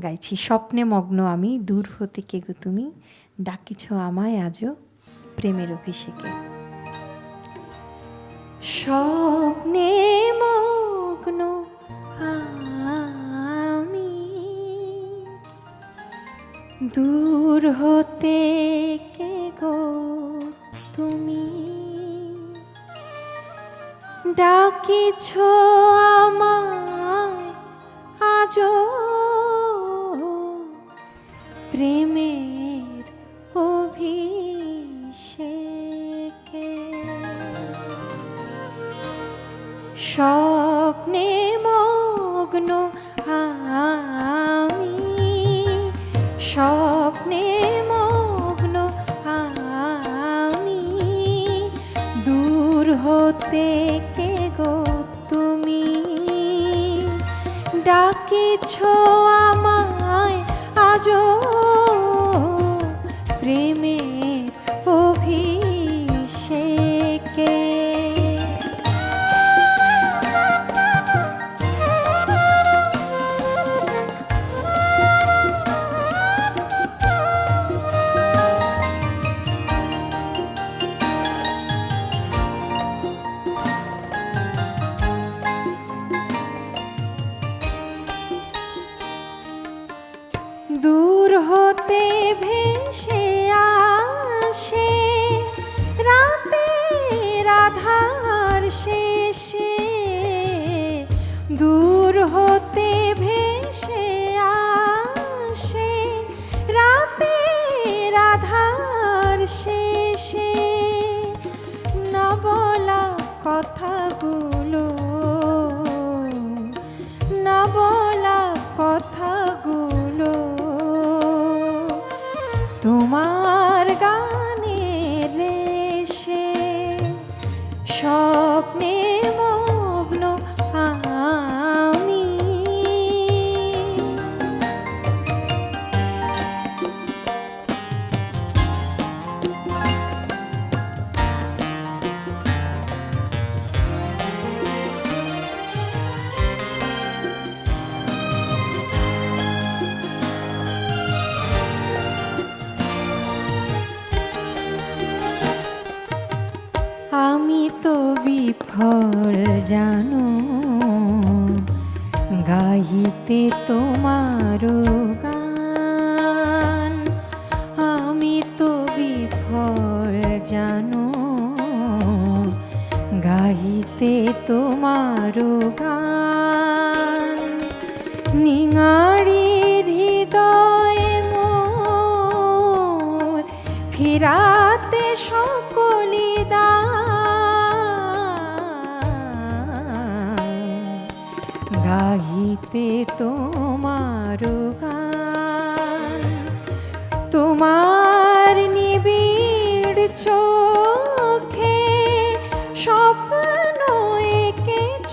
গাইছি। স্বপ্নে মগ্ন আমি, দূর হতে কে গো তুমি, ডাকিছ আমায় আজও প্রেমের অভিষেকে। স্বপ্নে মগ্ন আমি, দূর হতে কে গো তুমি, ডাকিছ আমায় আজও প্রেমের অভিষেকে। স্বপ্নে মগ্ন আমি, স্বপ্নে মগ্ন আমি, দূর হতে কে গো তুমি, ডাকিছ আমায় আজও প্রেমের অভিষেকে। দূর হতে ভেসে আসে রাতের আধার শেষে, দূর হতে ভেসে আসে রাতের আধার শেষে, না বলা কথাগুলো, না বলা কথাগুলো তোমার গানের রেশে। স্বপ্নে মগ্ন আমি, আমি তো বিফল জানো গাইতে তোমার গান, আমি তো বিফল জানো গাইতে তোমার গান, নিঙারির হৃদয়ে মোর ফিরাতে সকলি গাইতে তোমার গান, তোমার নিবিড় চোখে স্বপ্ন এঁকেছ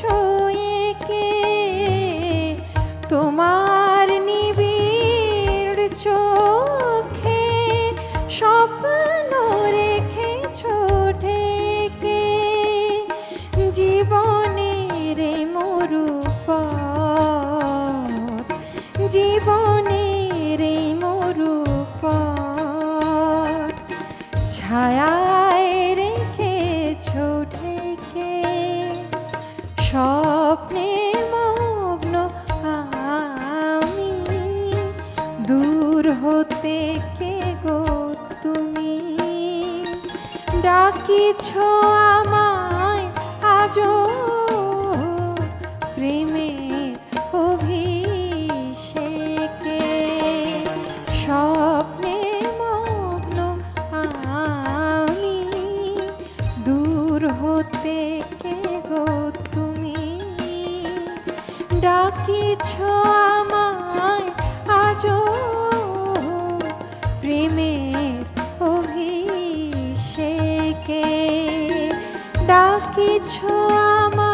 এঁকে, তোমার নিবিড় চোখে স্বপ্ন রেখেছ ঢেকে, জীবনের মরুপথ, জীবনের মরুপথ ছায়ায় রেখেছ ঢেকে। স্বপ্নে মগ্ন আমি, দূর হতে কে গো তুমি, ডাকিছ আমায় আজও প্রেমের অভিষেকে। স্বপ্নে মগ্ন আমি, দূর হতে কে গো তুমি, ডাকিছ আমায় আজও প্রেমের অভিষেকে। স্বপ্নে মগ্ন আমি, দূর হতে কে গো তুমি, ডাকিছ আমায় আজও প্রেমের অভিষেকে। স্বপ্নে মগ্ন আমি, দূর হতে কে গো তুমি, ডাকিছ আমায় আজও প্রেমের অভিষেকে। স্বপ্নে মগ্ন আমি, দূর হতে কে গো তুমি, ডাকিছ আমায় আজও প্রেমের অভিষেকে, ডাকিছ আমায়।